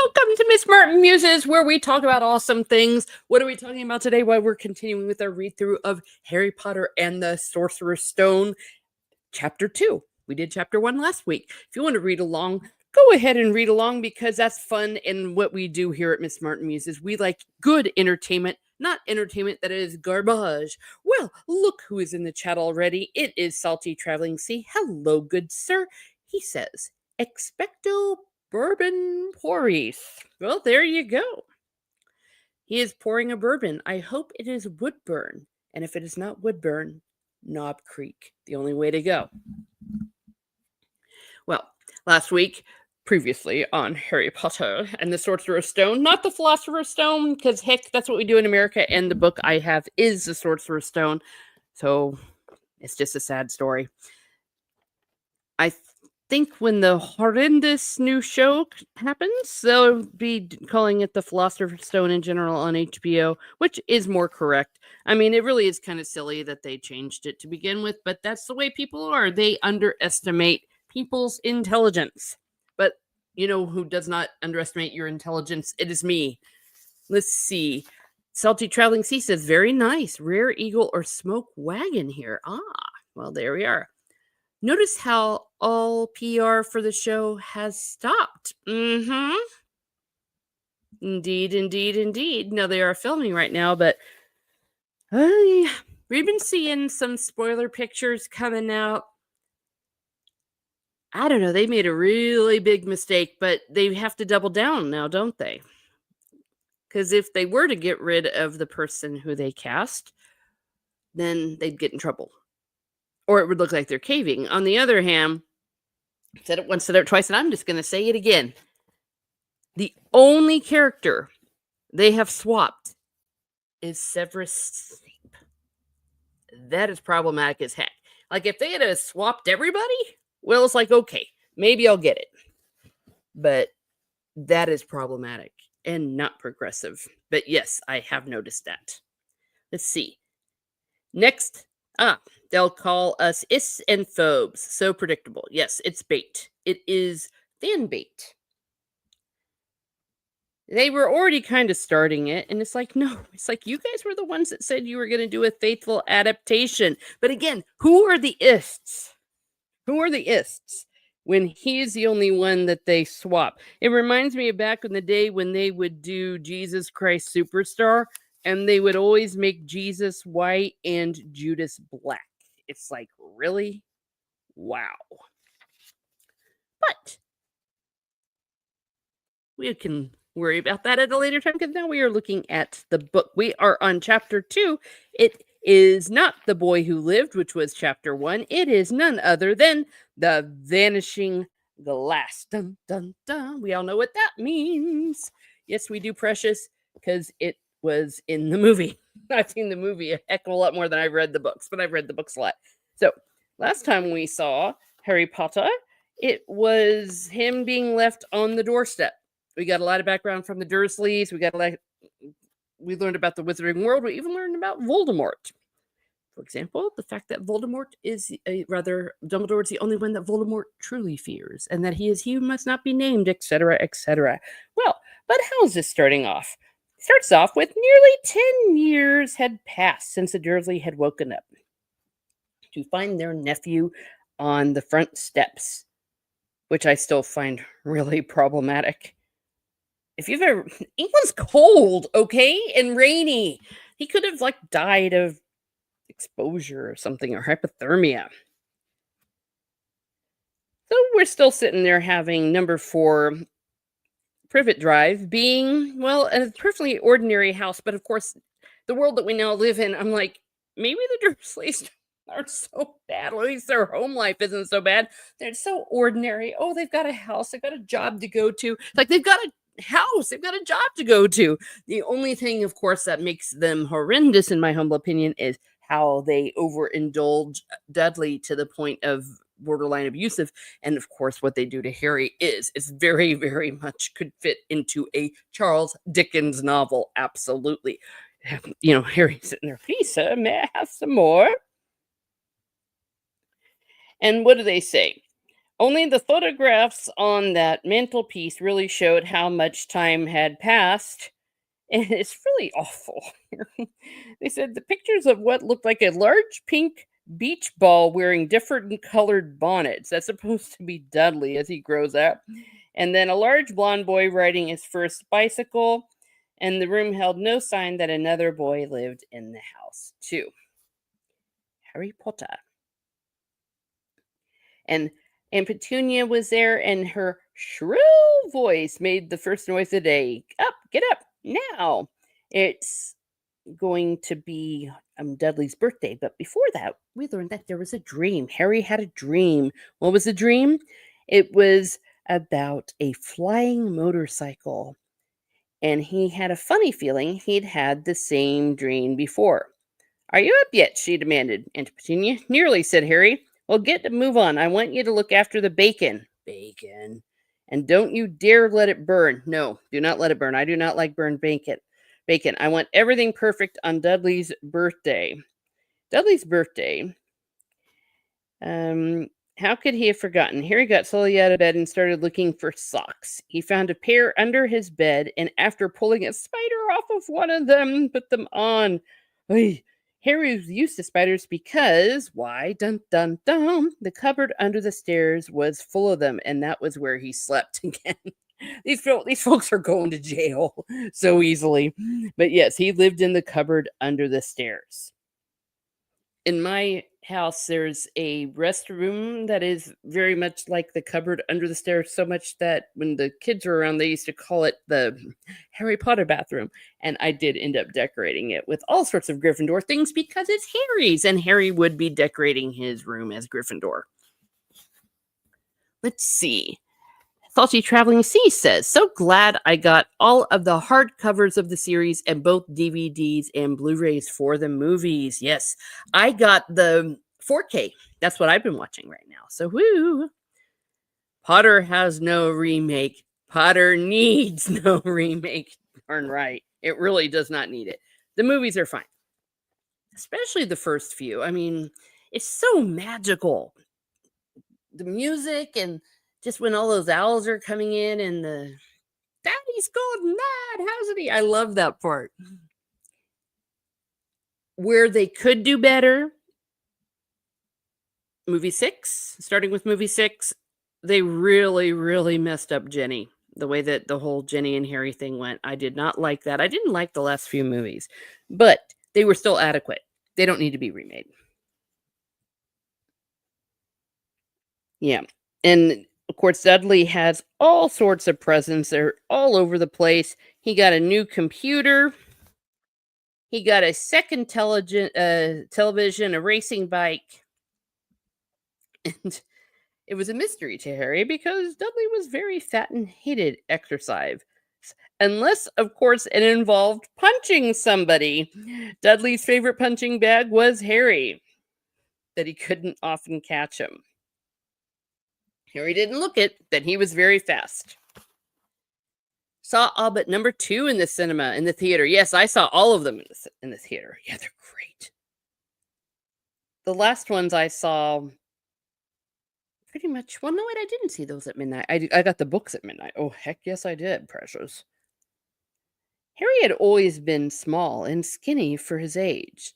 Welcome to Miss Martin Muses, where we talk about awesome things. What are we talking about today? Well, we're continuing with our read-through of Harry Potter and the Sorcerer's Stone, Chapter 2. We did Chapter 1 last week. If you want to read along, go ahead and read along because that's fun. And what we do here at Miss Martin Muses, we like good entertainment, not entertainment that is garbage. Well, look who is in the chat already. It is Salty Traveling Sea. Hello, good sir. He says, Expecto bourbon porries. Well, there you go. He is pouring a bourbon. I hope it is Woodburn. And if it is not Woodburn, Knob Creek. The only way to go. Well, last week, previously on Harry Potter and the Sorcerer's Stone, not the Philosopher's Stone, because heck, that's what we do in America, and the book I have is the Sorcerer's Stone. So it's just a sad story. I think when the horrendous new show happens, they'll be calling it the Philosopher's Stone in general on HBO, which is more correct. I mean, it really is kind of silly that they changed it to begin with, but that's the way people are. They underestimate people's intelligence. But you know who does not underestimate your intelligence? It is me. Let's see. Salty Traveling Sea says, very nice. Rare Eagle or Smoke Wagon here. Ah, well, there we are. Notice how all PR for the show has stopped. Indeed. No, they are filming right now, but we've been seeing some spoiler pictures coming out. I don't know. They made a really big mistake, but they have to double down now, don't they? Because if they were to get rid of the person who they cast, then they'd get in trouble. Or it would look like they're caving. On the other hand, I've said it once, said it twice, and I'm just going to say it again. The only character they have swapped is Severus Snape. That is problematic as heck. Like, if they had swapped everybody, well, it's like, okay, maybe I'll get it. But that is problematic and not progressive. But yes, I have noticed that. Let's see. Next, they'll call us is and phobes. So predictable. Yes, it's bait. It is fan bait. They were already kind of starting it, and it's like, no, it's like you guys were the ones that said you were going to do a faithful adaptation. But again, who are the ists? Who are the ists when he's the only one that they swap? It reminds me of back in the day when they would do Jesus Christ Superstar, and they would always make Jesus white and Judas black. It's like, really? Wow. But we can worry about that at a later time because now we are looking at the book. We are on chapter 2. It is not The Boy Who Lived, which was chapter 1. It is none other than The Vanishing Glass. Dun, dun, dun. We all know what that means. Yes, we do, Precious, because it was in the movie. I've seen the movie a heck of a lot more than I've read the books, but I've read the books a lot. So, last time we saw Harry Potter, it was him being left on the doorstep. We got a lot of background from the Dursleys. We learned about the Wizarding World. We even learned about Voldemort. For example, the fact that Dumbledore is the only one that Voldemort truly fears, and that he is he who must not be named, etc., etc. Well, but how's this starting off? It starts off with nearly 10 years had passed since the Dursley had woken up to find their nephew on the front steps, which I still find really problematic. If you've ever, England's cold, okay, and rainy. He could have died of exposure or something, or hypothermia. So we're still sitting there having number 4 Privet Drive being, well, a perfectly ordinary house, but of course, the world that we now live in, I'm like, maybe the Dursleys are so bad. At least their home life isn't so bad. They're so ordinary. Oh, they've got a house. They've got a job to go to. Like, they've got a house. They've got a job to go to. The only thing, of course, that makes them horrendous, in my humble opinion, is how they overindulge Dudley to the point of borderline abusive. And of course, what they do to Harry is very, very much could fit into a Charles Dickens novel. Absolutely. You know, Harry's sitting there, please, sir, may I have some more? And what do they say? Only the photographs on that mantelpiece really showed how much time had passed, and it's really awful. They said the pictures of what looked like a large pink beach ball wearing different colored bonnets. That's supposed to be Dudley as he grows up. And then a large blond boy riding his first bicycle. And the room held no sign that another boy lived in the house, too. Harry Potter. And Aunt Petunia was there, and her shrill voice made the first noise of the day. Up, get up now. It's going to be Dudley's birthday. But before that, we learned that there was a dream. Harry had a dream. What was the dream? It was about a flying motorcycle. And he had a funny feeling he'd had the same dream before. Are you up yet? She demanded. Aunt Petunia. Nearly, said Harry. Well, get to move on. I want you to look after the bacon. Bacon. And don't you dare let it burn. No, do not let it burn. I do not like burned bacon. Bacon. I want everything perfect on Dudley's birthday. Dudley's birthday. How could he have forgotten? Harry got slowly out of bed and started looking for socks. He found a pair under his bed, and after pulling a spider off of one of them, put them on. Oy. Harry was used to spiders because, why, dun dun dun, the cupboard under the stairs was full of them, and that was where he slept again. These folks are going to jail so easily. But yes, he lived in the cupboard under the stairs. In my house, there's a restroom that is very much like the cupboard under the stairs, so much that when the kids were around, they used to call it the Harry Potter bathroom. And I did end up decorating it with all sorts of Gryffindor things because it's Harry's, and Harry would be decorating his room as Gryffindor. Let's see. Salty Traveling Sea says, so glad I got all of the hardcovers of the series and both DVDs and Blu-rays for the movies. Yes, I got the 4K. That's what I've been watching right now. So, woo. Potter has no remake. Potter needs no remake. Darn right. It really does not need it. The movies are fine, especially the first few. I mean, it's so magical. The music and just when all those owls are coming in and the Daddy's gone mad, hasn't he? I love that part. Where they could do better, movie 6, starting with movie 6, they really, really messed up Jenny. The way that the whole Jenny and Harry thing went, I did not like that. I didn't like the last few movies, but they were still adequate. They don't need to be remade. Yeah. And of course, Dudley has all sorts of presents. They're all over the place. He got a new computer. He got a second television, a racing bike. And it was a mystery to Harry because Dudley was very fat and hated exercise. Unless, of course, it involved punching somebody. Dudley's favorite punching bag was Harry, that he couldn't often catch him. Harry didn't look it, then he was very fast. Saw all but number 2 in the cinema, in the theater. Yes, I saw all of them in the theater. Yeah, they're great. The last ones I saw pretty much, well, no, wait, I didn't see those at midnight. I got the books at midnight. Oh, heck yes, I did, precious. Harry had always been small and skinny for his age.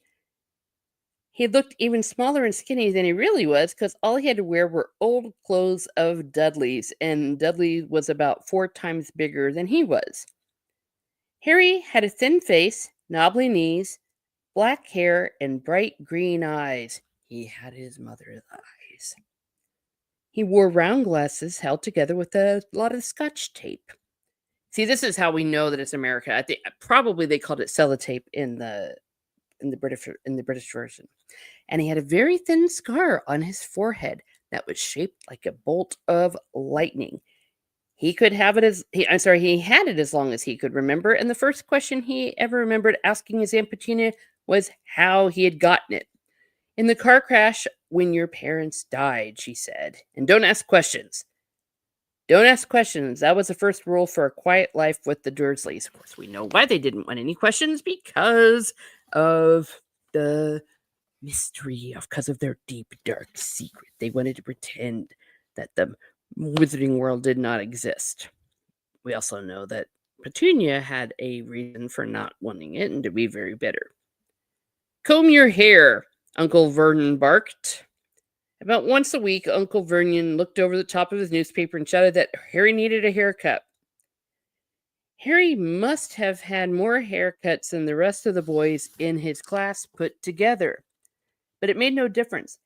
He looked even smaller and skinny than he really was because all he had to wear were old clothes of Dudley's, and Dudley was about 4 times bigger than he was. Harry had a thin face, knobbly knees, black hair, and bright green eyes. He had his mother's eyes. He wore round glasses held together with a lot of Scotch tape. See, this is how we know that it's America. I think probably they called it sellotape in the British version. And he had a very thin scar on his forehead that was shaped like a bolt of lightning. He had it as long as he could remember, and the first question he ever remembered asking his Aunt Petunia was how he had gotten it. In the car crash when your parents died, she said. And don't ask questions. Don't ask questions. That was the first rule for a quiet life with the Dursleys. Of course, we know why they didn't want any questions, because of the mystery, because of their deep, dark secret. They wanted to pretend that the wizarding world did not exist. We also know that Petunia had a reason for not wanting it and to be very bitter. "Comb your hair," Uncle Vernon barked. About once a week, Uncle Vernon looked over the top of his newspaper and shouted that Harry needed a haircut. Harry must have had more haircuts than the rest of the boys in his class put together, but it made no difference.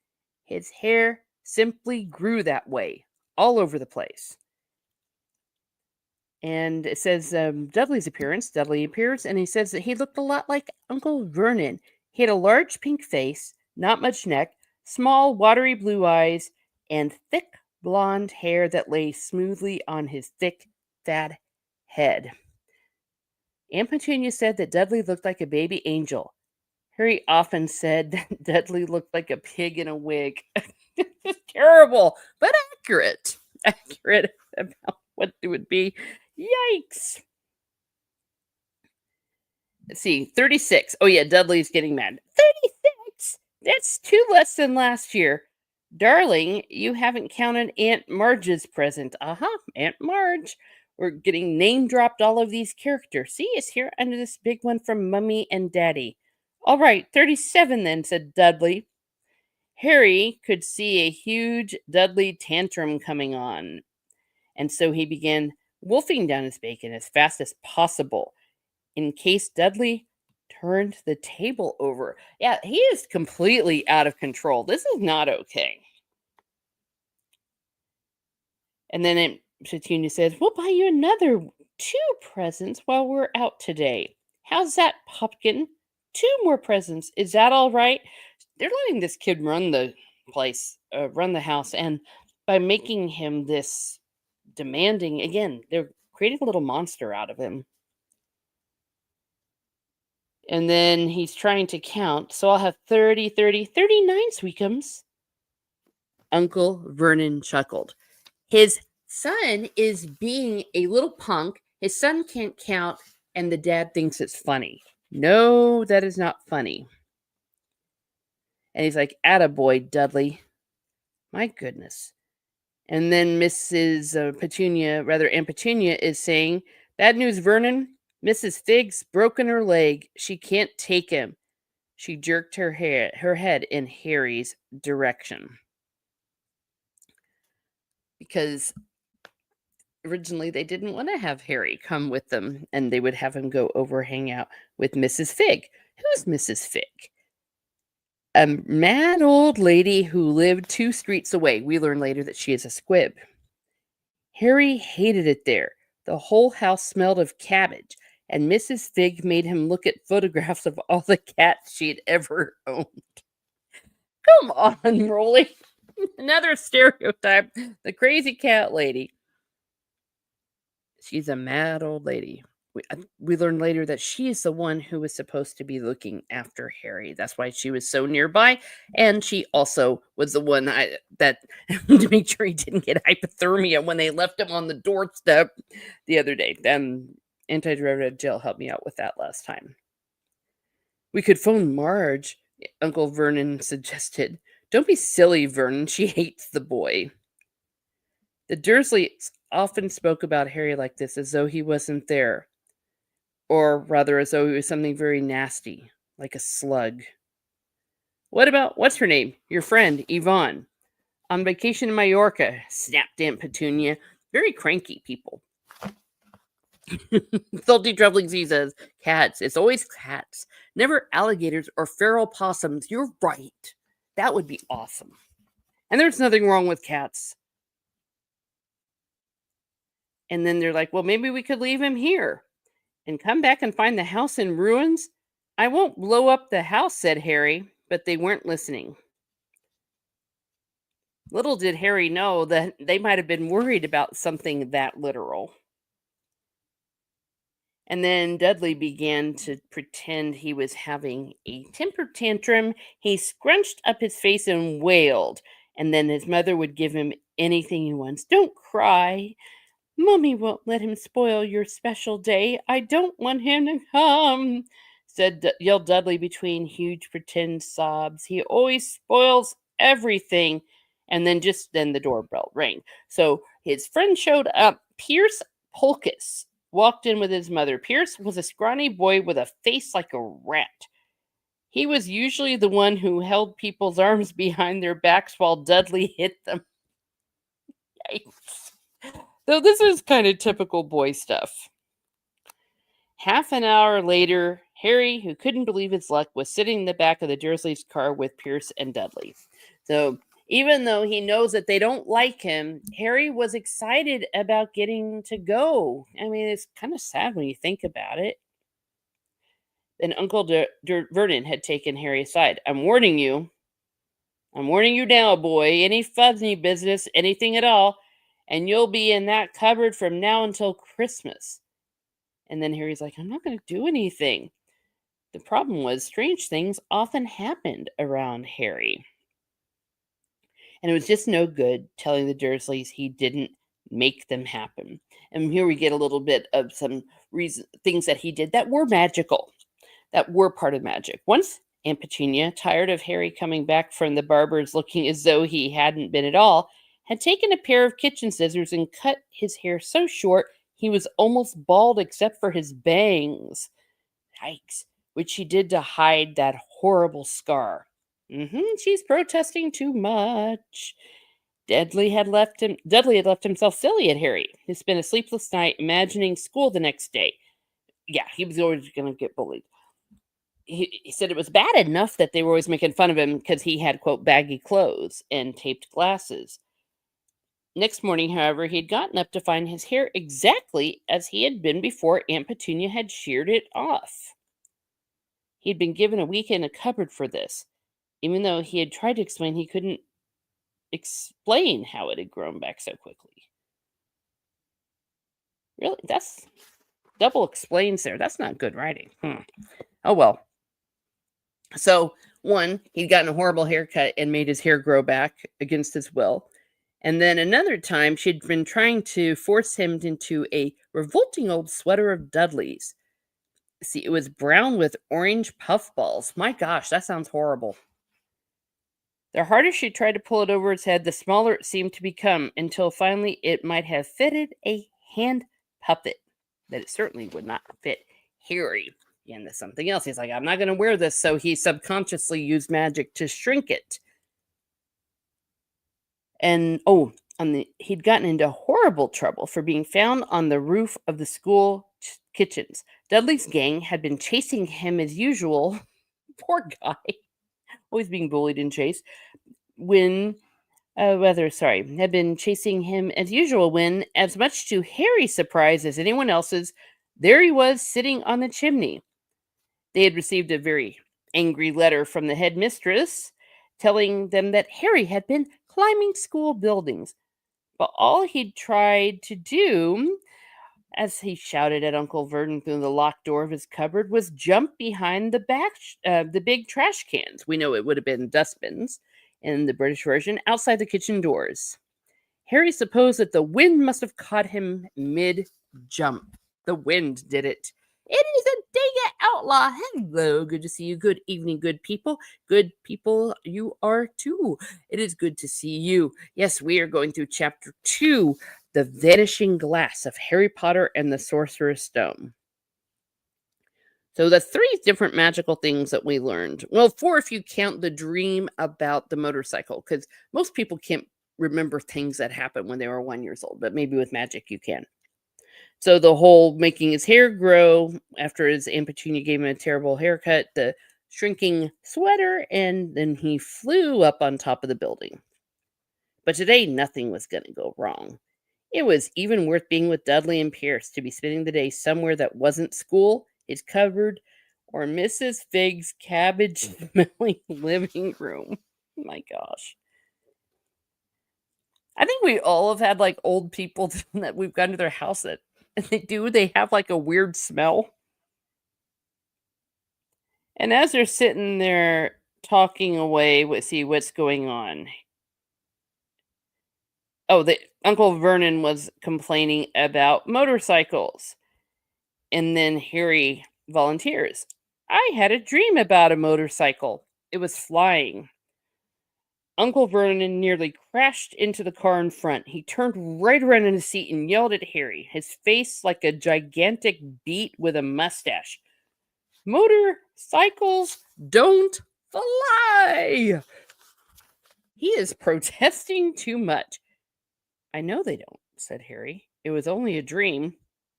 His hair simply grew that way, all over the place. And it says Dudley's appearance. Dudley appears, and he says that he looked a lot like Uncle Vernon. He had a large pink face, not much neck, small, watery blue eyes, and thick blonde hair that lay smoothly on his thick, fat head. Aunt Petunia said that Dudley looked like a baby angel. Harry often said that Dudley looked like a pig in a wig. It's terrible, but accurate. Accurate about what it would be. Yikes. Let's see, 36. Oh, yeah, Dudley's getting mad. 36? That's 2 less than last year. Darling, you haven't counted Aunt Marge's present. Aunt Marge. We're getting name dropped all of these characters. See, it's here under this big one from Mummy and Daddy. All right, 37 then, said Dudley. Harry could see a huge Dudley tantrum coming on, and so he began wolfing down his bacon as fast as possible in case Dudley turned the table over. Yeah, he is completely out of control. This is not okay. And then Petunia says, "We'll buy you another 2 presents while we're out today. How's that, Pumpkin? 2 more presents. Is that all right?" They're letting this kid run the place, run the house, and by making him this demanding, again, they're creating a little monster out of him. And then he's trying to count. "So I'll have 30, 30, 39 Sweetums." Uncle Vernon chuckled. His son is being a little punk. His son can't count, and the dad thinks it's funny. No, that is not funny. And he's like, "Attaboy, Dudley." My goodness. And then Mrs. Aunt Petunia is saying, "Bad news, Vernon. Mrs. Fig's broken her leg. She can't take him." She jerked her head in Harry's direction. Because originally they didn't want to have Harry come with them, and they would have him go over hang out with Mrs. Fig. Who's Mrs. Fig? A mad old lady who lived 2 streets away. We learn later that she is a squib. Harry hated it there. The whole house smelled of cabbage, and Mrs. Fig made him look at photographs of all the cats she'd ever owned. Come on, Rolly. Another stereotype. The crazy cat lady. She's a mad old lady. We learn later that she is the one who was supposed to be looking after Harry. That's why she was so nearby. And she also was the one that to make sure he didn't get hypothermia when they left him on the doorstep the other day. Then Anti-Derivative Jill helped me out with that last time. "We could phone Marge," Uncle Vernon suggested. "Don't be silly, Vernon. She hates the boy." The Dursleys often spoke about Harry like this, as though he wasn't there. Or rather, as though he was something very nasty, like a slug. "What about, what's her name? Your friend, Yvonne. On vacation in Majorca," snapped Aunt Petunia. Very cranky people. Salty Troubling Z says, "Cats. It's always cats. Never alligators or feral possums." You're right. That would be awesome. And there's nothing wrong with cats. And then they're like, "Well, maybe we could leave him here and come back and find the house in ruins." "I won't blow up the house," said Harry, but they weren't listening. Little did Harry know that they might have been worried about something that literal. And then Dudley began to pretend he was having a temper tantrum. He scrunched up his face and wailed. And then his mother would give him anything he wants. "Don't cry. Mummy won't let him spoil your special day. I don't want him to come," yelled Dudley between huge pretend sobs. "He always spoils everything." And then the doorbell rang. So his friend showed up. Pierce Polkus walked in with his mother. Pierce was a scrawny boy with a face like a rat. He was usually the one who held people's arms behind their backs while Dudley hit them. Yikes. Though this is kind of typical boy stuff. Half an hour later, Harry, who couldn't believe his luck, was sitting in the back of the Dursleys' car with Pierce and Dudley. So even though he knows that they don't like him, Harry was excited about getting to go. I mean, it's kind of sad when you think about it. And Uncle Vernon had taken Harry aside. I'm warning you now, boy. Any fuzzy business, anything at all, and you'll be in that cupboard from now until Christmas. And then Harry's like, I'm not going to do anything. The problem was strange things often happened around Harry. And it was just no good telling the Dursleys he didn't make them happen. And here we get a little bit of some things that he did that were magical, that were part of magic. Once Aunt Petunia, tired of Harry coming back from the barber's looking as though he hadn't been at all, had taken a pair of kitchen scissors and cut his hair so short he was almost bald except for his bangs. Yikes. Which she did to hide that horrible scar. She's protesting too much. Dudley had left himself silly at Harry. He spent a sleepless night imagining school the next day. Yeah, he was always going to get bullied. He said it was bad enough that they were always making fun of him because he had, quote, baggy clothes and taped glasses. Next morning, however, he had gotten up to find his hair exactly as he had been before Aunt Petunia had sheared it off. He had been given a week in a cupboard for this, even though he had tried to explain he couldn't explain how it had grown back so quickly. Really? That's double explains there. That's not good writing. Oh, well. So, one, he'd gotten a horrible haircut and made his hair grow back against his will. And then another time, she'd been trying to force him into a revolting old sweater of Dudley's. See, it was brown with orange puffballs. My gosh, that sounds horrible. The harder she tried to pull it over his head, the smaller it seemed to become, until finally it might have fitted a hand puppet. But it certainly would not fit Harry. And there's something else. He's like, I'm not going to wear this. So he subconsciously used magic to shrink it. And he'd gotten into horrible trouble for being found on the roof of the school kitchens. Dudley's gang had been chasing him as usual. Poor guy, always being bullied and chased. Had been chasing him as usual when, as much to Harry's surprise as anyone else's, there he was sitting on the chimney. They had received a very angry letter from the headmistress telling them that Harry had been climbing school buildings. But all he'd tried to do, as he shouted at Uncle Vernon through the locked door of his cupboard, was jump behind the big trash cans. We know it would have been dustbins in the British version, outside the kitchen doors. Harry supposed that the wind must have caught him mid-jump. The wind did it. It is a Dega outlaw. Hello, good to see you. Good evening, good people. Good people, you are too. It is good to see you. Yes, we are going through chapter 2, The Vanishing Glass of Harry Potter and the Sorcerer's Stone. So the 3 different magical things that we learned. Well, 4 if you count the dream about the motorcycle, because most people can't remember things that happened when they were 1 year old, but maybe with magic you can. So the whole making his hair grow after his Aunt Petunia gave him a terrible haircut, the shrinking sweater, and then he flew up on top of the building. But today, nothing was going to go wrong. It was even worth being with Dudley and Pierce to be spending the day somewhere that wasn't school, his cupboard, or Mrs. Fig's cabbage-smelling living room. My gosh. I think we all have had, like, old people that we've gone to their house that they have, like, a weird smell. And as they're sitting there talking away, see what's going on. Oh, Uncle Vernon was complaining about motorcycles. And then Harry volunteers. I had a dream about a motorcycle. It was flying. Uncle Vernon nearly crashed into the car in front. He turned right around in his seat and yelled at Harry, his face like a gigantic beet with a mustache. Motorcycles don't fly! He is protesting too much. I know they don't, said Harry. It was only a dream.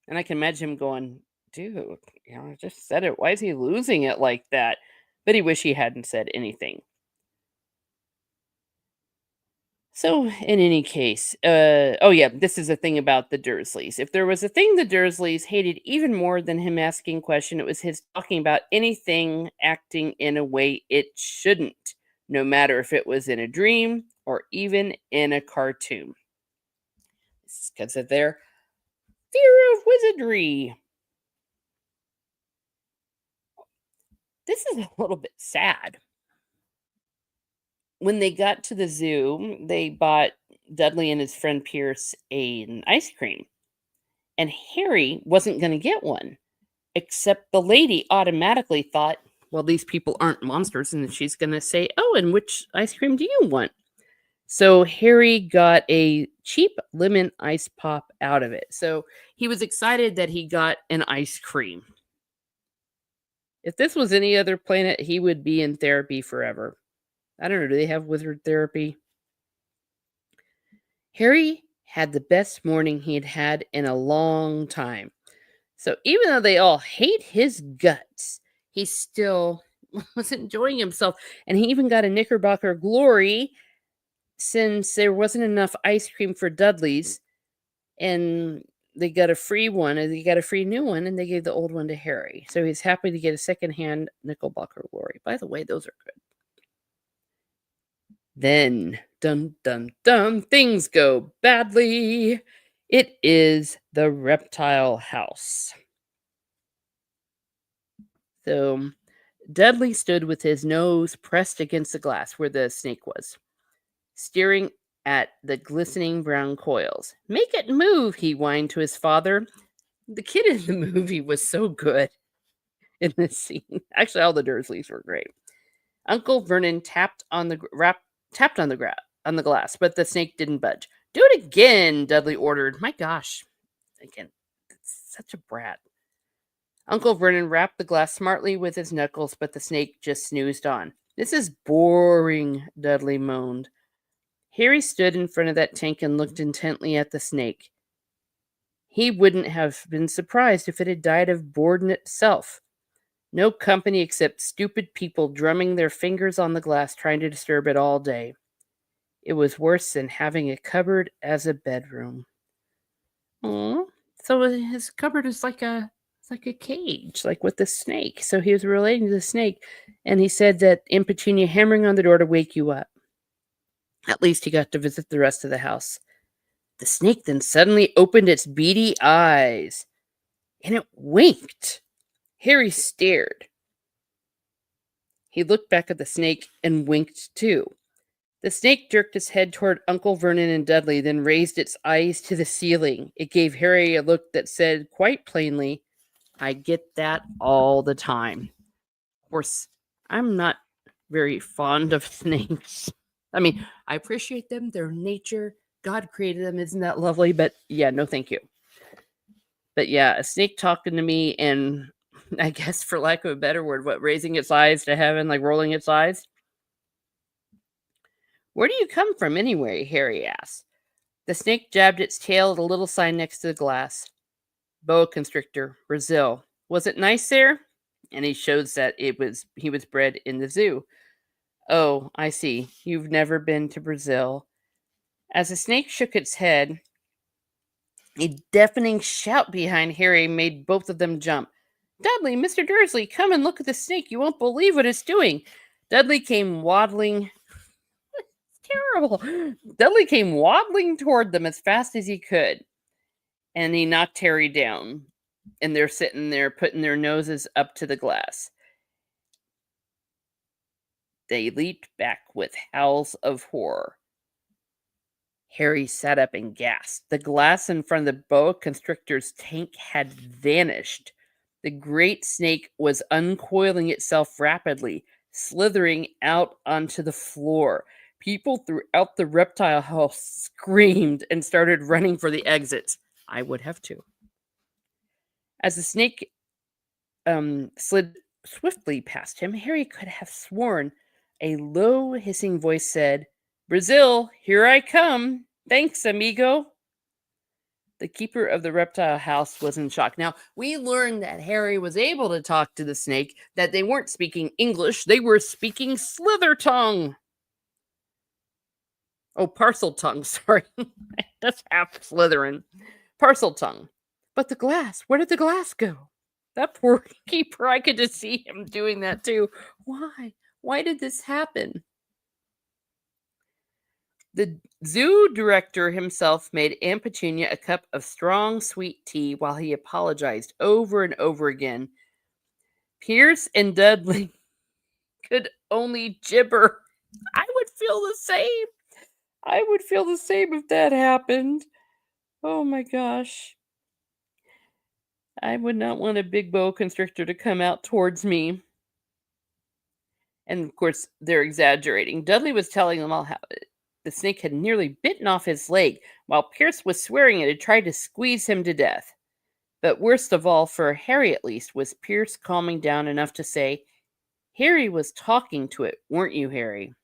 And I can imagine him going, dude, I just said it. Why is he losing it like that? But he wished he hadn't said anything. So, in any case, oh yeah, this is a thing about the Dursleys. If there was a thing the Dursleys hated even more than him asking question, it was his talking about anything acting in a way it shouldn't, no matter if it was in a dream or even in a cartoon. This is because of their fear of wizardry. This is a little bit sad. When they got to the zoo, they bought Dudley and his friend Pierce an ice cream, and Harry wasn't going to get one, except the lady automatically thought, well, these people aren't monsters, and she's going to say, oh, and which ice cream do you want? So Harry got a cheap lemon ice pop out of it. So he was excited that he got an ice cream. If this was any other planet, he would be in therapy forever. I don't know, do they have wizard therapy? Harry had the best morning he had had in a long time. So even though they all hate his guts, he still was enjoying himself. And he even got a Knickerbocker glory since there wasn't enough ice cream for Dudley's. And they got a free one, and they got a free new one, and they gave the old one to Harry. So he's happy to get a secondhand Knickerbocker glory. By the way, those are good. Then, dum dum dum, things go badly. It is the reptile house. So Dudley stood with his nose pressed against the glass where the snake was, staring at the glistening brown coils. Make it move, he whined to his father. The kid in the movie was so good in this scene. Actually, all the Dursleys were great. Uncle Vernon tapped on the glass, but the snake didn't budge. Do it again, Dudley ordered. My gosh, again, such a brat. Uncle Vernon rapped the glass smartly with his knuckles, but the snake just snoozed on. This is boring, Dudley moaned. Harry stood in front of that tank and looked intently at the snake. He wouldn't have been surprised if it had died of boredom itself. No company except stupid people drumming their fingers on the glass trying to disturb it all day. It was worse than having a cupboard as a bedroom. Aw. So his cupboard is like a cage, like with the snake. So he was relating to the snake, and he said that Aunt Petunia hammering on the door to wake you up. At least he got to visit the rest of the house. The snake then suddenly opened its beady eyes, and it winked. Harry stared. He looked back at the snake and winked too. The snake jerked its head toward Uncle Vernon and Dudley, then raised its eyes to the ceiling. It gave Harry a look that said quite plainly, I get that all the time. Of course, I'm not very fond of snakes. I mean, I appreciate them. They're nature. God created them. Isn't that lovely? But yeah, no thank you. But yeah, a snake talking to me and I guess for lack of a better word, raising its eyes to heaven, like rolling its eyes? Where do you come from anyway? Harry asked. The snake jabbed its tail at a little sign next to the glass. Boa constrictor, Brazil. Was it nice there? And he shows that he was bred in the zoo. Oh, I see. You've never been to Brazil. As the snake shook its head, a deafening shout behind Harry made both of them jump. Dudley, Mr. Dursley, come and look at the snake. You won't believe what it's doing. Dudley came waddling. Terrible. Dudley came waddling toward them as fast as he could, and he knocked Harry down. And they're sitting there putting their noses up to the glass. They leaped back with howls of horror. Harry sat up and gasped. The glass in front of the boa constrictor's tank had vanished. The great snake was uncoiling itself rapidly, slithering out onto the floor. People throughout the reptile house screamed and started running for the exits. I would have too. As the snake slid swiftly past him, Harry could have sworn a low, hissing voice said, "Brazil, here I come. Thanks, amigo." The keeper of the reptile house was in shock. Now, we learned that Harry was able to talk to the snake, that they weren't speaking English, they were speaking Slither tongue. Oh, parcel tongue, sorry. That's half Slytherin. Parcel tongue. But the glass, where did the glass go? That poor keeper, I could just see him doing that too. Why? Why did this happen? The zoo director himself made Aunt Petunia a cup of strong, sweet tea while he apologized over and over again. Pierce and Dudley could only gibber. I would feel the same. I would feel the same if that happened. Oh my gosh. I would not want a big boa constrictor to come out towards me. And of course, they're exaggerating. Dudley was telling them all how the snake had nearly bitten off his leg, while Pierce was swearing it had tried to squeeze him to death. But worst of all, for Harry at least, was Pierce calming down enough to say, "Harry was talking to it, weren't you, Harry?"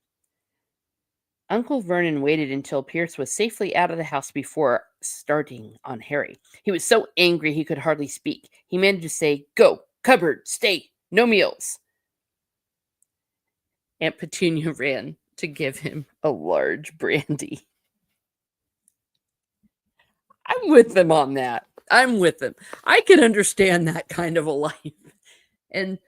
Uncle Vernon waited until Pierce was safely out of the house before starting on Harry. He was so angry he could hardly speak. He managed to say, "Go, cupboard, stay, no meals." Aunt Petunia ran to give him a large brandy. I'm with them on that. I'm with them. I can understand that kind of a life. And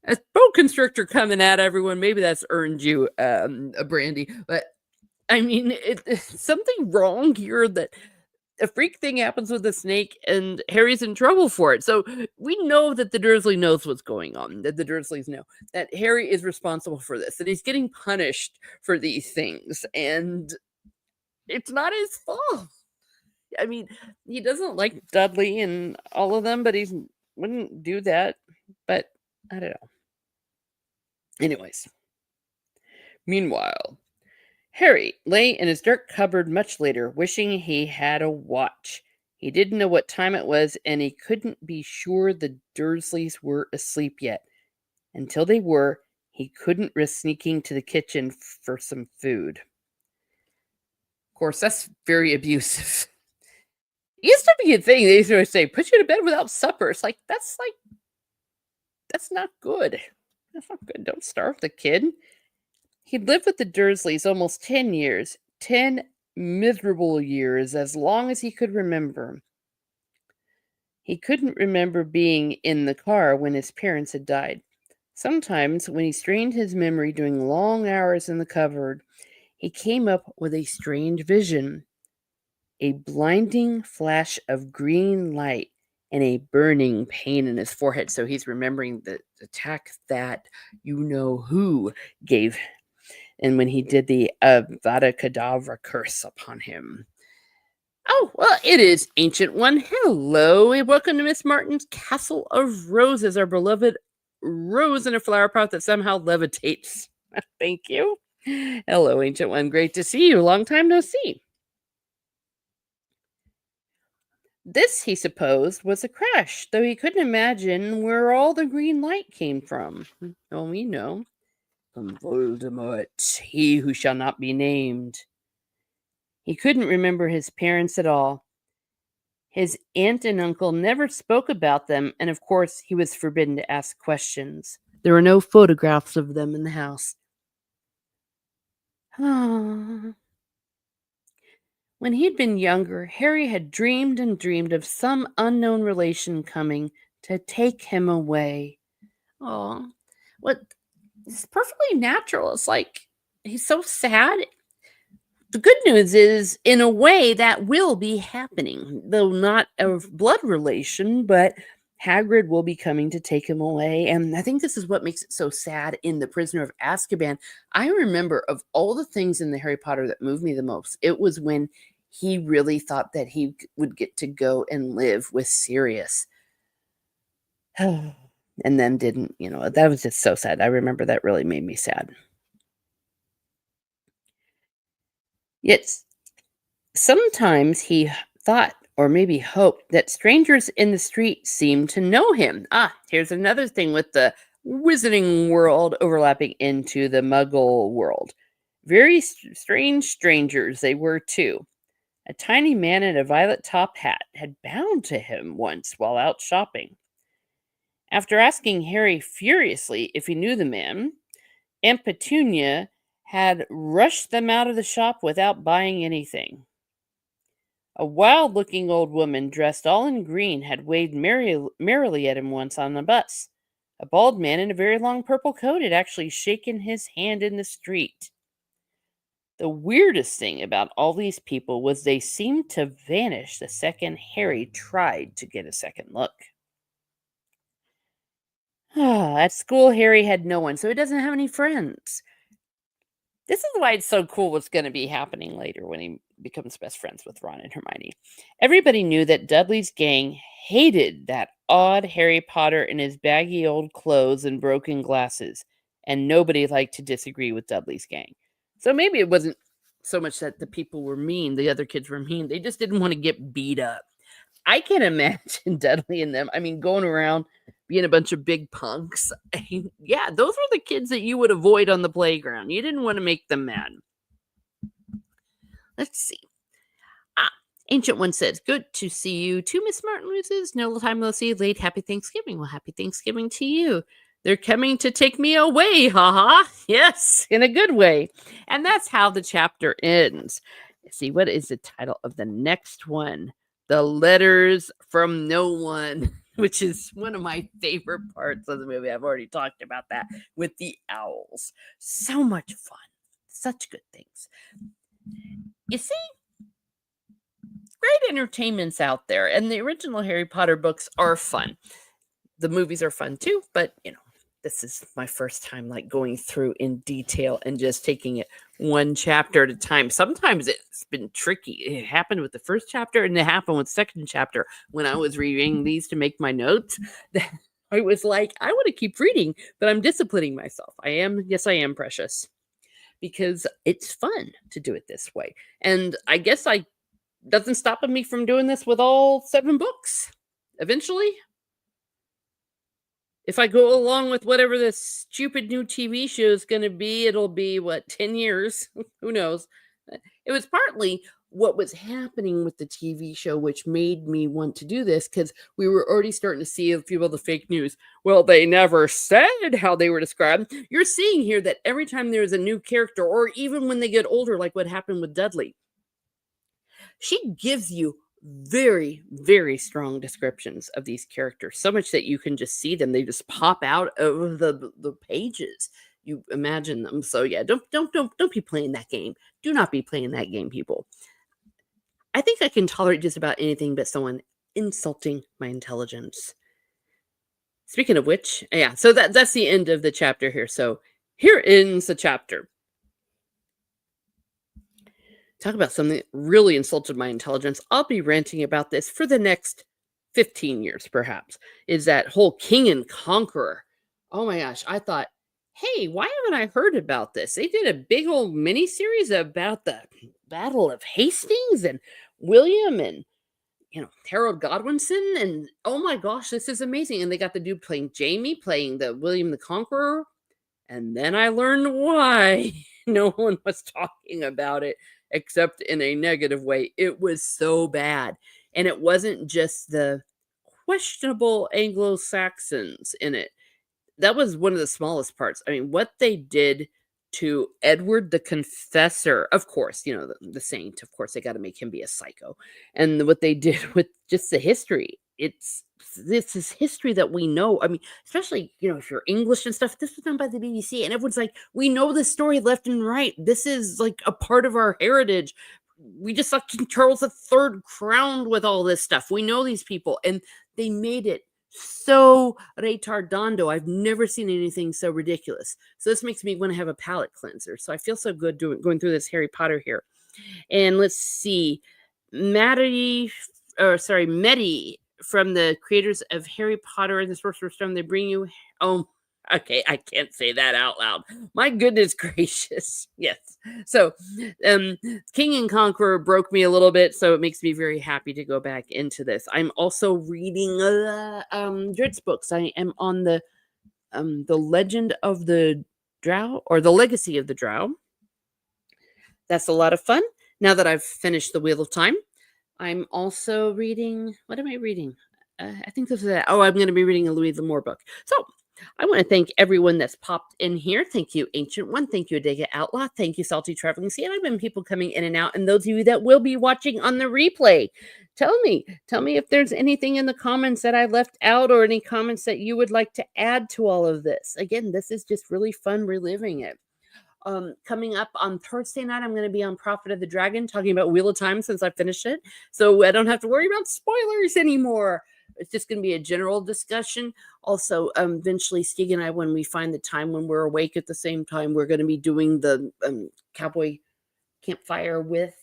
a boa constrictor coming at everyone, maybe that's earned you a brandy. But I mean, it's something wrong here that a freak thing happens with the snake and Harry's in trouble for it. So we know that the Dursley knows what's going on, that the Dursleys know that Harry is responsible for this, that he's getting punished for these things. And it's not his fault. I mean, he doesn't like Dudley and all of them, but he wouldn't do that. But I don't know. Anyways, meanwhile, Harry lay in his dark cupboard much later, wishing he had a watch. He didn't know what time it was, and he couldn't be sure the Dursleys were asleep yet. Until they were, he couldn't risk sneaking to the kitchen for some food. Of course, that's very abusive. It used to be a thing. They used to say, "Put you to bed without supper." It's like, that's not good. That's not good. Don't starve the kid. He'd lived with the Dursleys almost 10 years. 10 miserable years, as long as he could remember. He couldn't remember being in the car when his parents had died. Sometimes, when he strained his memory during long hours in the cupboard, he came up with a strange vision. A blinding flash of green light and a burning pain in his forehead. So he's remembering the attack that you know who gave, and when he did the Avada Kedavra curse upon him. Oh, well, it is Ancient One. Hello, and welcome to Miss Martin's Castle of Roses, our beloved rose in a flower pot that somehow levitates. Thank you. Hello, Ancient One. Great to see you. Long time no see. This, he supposed, was a crash, though he couldn't imagine where all the green light came from. Oh, we know. From Voldemort, he who shall not be named. He couldn't remember his parents at all. His aunt and uncle never spoke about them, and of course, he was forbidden to ask questions. There were no photographs of them in the house. Ah. When he had been younger, Harry had dreamed and dreamed of some unknown relation coming to take him away. Oh, what? It's perfectly natural. It's like he's so sad. The good news is, in a way, that will be happening, though not a blood relation, but Hagrid will be coming to take him away. And I think this is what makes it so sad in The Prisoner of Azkaban. I remember, of all the things in the Harry Potter that moved me the most, it was when he really thought that he would get to go and live with Sirius. And then didn't, that was just so sad. I remember that really made me sad. Yet sometimes he thought, or maybe hoped, that strangers in the street seemed to know him. Ah, here's another thing with the wizarding world overlapping into the muggle world. Very strange strangers they were, too. A tiny man in a violet top hat had bowed to him once while out shopping. After asking Harry furiously if he knew the man, Aunt Petunia had rushed them out of the shop without buying anything. A wild looking old woman dressed all in green had waved merrily at him once on the bus. A bald man in a very long purple coat had actually shaken his hand in the street. The weirdest thing about all these people was they seemed to vanish the second Harry tried to get a second look. At school, Harry had no one, so he doesn't have any friends. This is why it's so cool what's going to be happening later when he becomes best friends with Ron and Hermione. Everybody knew that Dudley's gang hated that odd Harry Potter in his baggy old clothes and broken glasses, and nobody liked to disagree with Dudley's gang. So maybe it wasn't so much that the people were mean, the other kids were mean, they just didn't want to get beat up. I can imagine Dudley and them, I mean, going around being a bunch of big punks. Yeah, those were the kids that you would avoid on the playground. You didn't want to make them mad. Let's see. Ah, Ancient One says, "Good to see you too, Miss Martin Loses. No time no see. Late happy Thanksgiving. Well, happy Thanksgiving to you. They're coming to take me away, haha. Yes, in a good way." And that's how the chapter ends. Let's see, what is the title of the next one? The Letters from No One, which is one of my favorite parts of the movie. I've already talked about that with the owls. So much fun. Such good things. You see, great entertainments out there, and the original Harry Potter books are fun. The movies are fun too, but this is my first time like going through in detail and just taking it one chapter at a time. Sometimes it's been tricky. It happened with the first chapter and it happened with the second chapter when I was reading these to make my notes. I was like, I want to keep reading, but I'm disciplining myself. I am precious, because it's fun to do it this way. And I guess I doesn't stop me from doing this with all 7 books. Eventually, if I go along with whatever this stupid new TV show is going to be, it'll be what, 10 years? Who knows? It was partly what was happening with the TV show, which made me want to do this, because we were already starting to see a few of the fake news. Well, they never said how they were described. You're seeing here that every time there's a new character, or even when they get older, like what happened with Dudley, she gives you very, very strong descriptions of these characters, so much that you can just see them. They just pop out of the pages. You imagine them. So yeah, don't be playing that game. Do not be playing that game, people. I think I can tolerate just about anything but someone insulting my intelligence. Speaking of which, yeah, so that's the end of the chapter here. So here ends the chapter. Talk about something that really insulted my intelligence. I'll be ranting about this for the next 15 years, perhaps. Is that whole King and Conqueror. Oh my gosh, I thought, hey, why haven't I heard about this? They did a big old mini series about the Battle of Hastings and William and Harold Godwinson. And oh my gosh, this is amazing. And they got the dude playing Jamie, playing the William the Conqueror. And then I learned why no one was talking about it except in a negative way. It was so bad. And it wasn't just the questionable Anglo Saxons in it. That was one of the smallest parts. I mean, what they did to Edward the Confessor, of course, the saint, of course, they got to make him be a psycho. And what they did with just the history, this is history that we know. I mean, especially, if you're English and stuff, this was done by the BBC, and everyone's like, we know this story left and right. This is like a part of our heritage. We just saw King Charles III crowned with all this stuff. We know these people, and they made it so retardando. I've never seen anything so ridiculous. So this makes me want to have a palate cleanser. So I feel so good going through this Harry Potter here. And let's see, Medi from the creators of Harry Potter and the Sorcerer's Stone. They bring you. Oh Okay, I can't say that out loud. My goodness gracious. Yes. So, um, King and Conqueror broke me a little bit, so it makes me very happy to go back into this. I'm also reading Dritz books. I am on the Legend of the Drow, or the Legacy of the Drow. That's a lot of fun. Now that I've finished the Wheel of Time, I'm also reading. What am I reading? I think this is it. Oh, I'm going to be reading a Louis L'Amour book. So I want to thank everyone that's popped in here. Thank you, Ancient One. Thank you, Adega Outlaw. Thank you, Salty Traveling Sea. And I've been people coming in and out. And those of you that will be watching on the replay, tell me if there's anything in the comments that I left out, or any comments that you would like to add to all of this. Again, this is just really fun reliving it. Coming up on Thursday night, I'm going to be on Prophet of the Dragon talking about Wheel of Time, since I finished it. So I don't have to worry about spoilers anymore. It's just going to be a general discussion. Also, eventually, Stig and I, when we find the time when we're awake at the same time, we're going to be doing the Cowboy Campfire with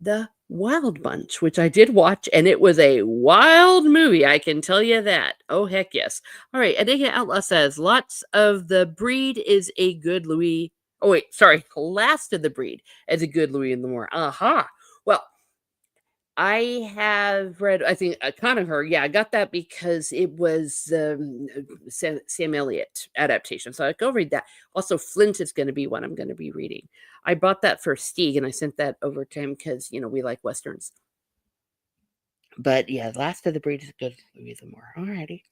the Wild Bunch, which I did watch, and it was a wild movie. I can tell you that. Oh, heck yes. All right. Adega Outlaw says, lots of the breed is a good Louis. Oh, wait, sorry. Last of the breed is a good Louis L'Amour. Aha. Well, I have read, I think, Conacher. Yeah, I got that because it was Sam Elliott adaptation. So I go read that. Also, Flint is going to be one I'm going to be reading. I bought that for Steve, and I sent that over to him because, we like Westerns. But yeah, Last of the Breed is good, Louis L'Amour. Alrighty.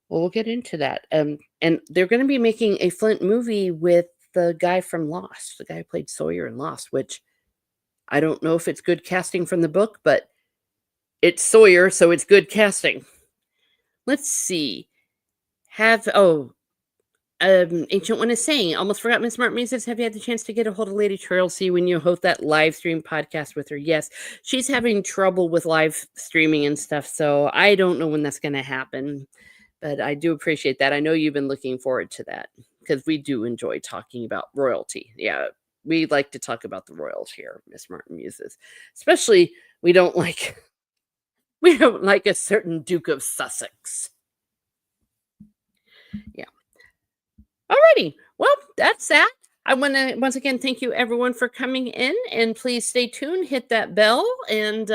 Well, we'll get into that. And they're going to be making a Flint movie with the guy from Lost, the guy who played Sawyer in Lost, which I don't know if it's good casting from the book, but it's Sawyer, so it's good casting. Let's see. Ancient One is saying, almost forgot Miss Martin says, have you had the chance to get a hold of Lady Trailsea when you host that live stream podcast with her? Yes, she's having trouble with live streaming and stuff, so I don't know when that's going to happen, but I do appreciate that. I know you've been looking forward to that because we do enjoy talking about royalty. Yeah, we like to talk about the royals here, Miss Martin muses. Especially, we don't like a certain Duke of Sussex. Yeah. Alrighty. Well, that's that. I want to once again thank you everyone for coming in, and please stay tuned, hit that bell, and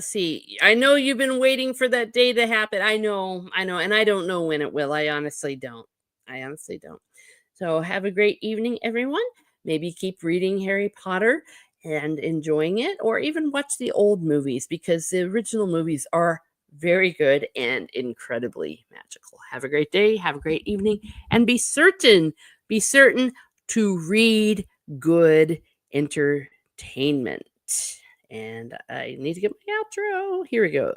see. I know you've been waiting for that day to happen. I know, and I don't know when it will. I honestly don't. So have a great evening, everyone. Maybe keep reading Harry Potter and enjoying it, or even watch the old movies, because the original movies are very good and incredibly magical. Have a great day, have a great evening, and be certain to read good entertainment. And I need to get my outro. Here we go.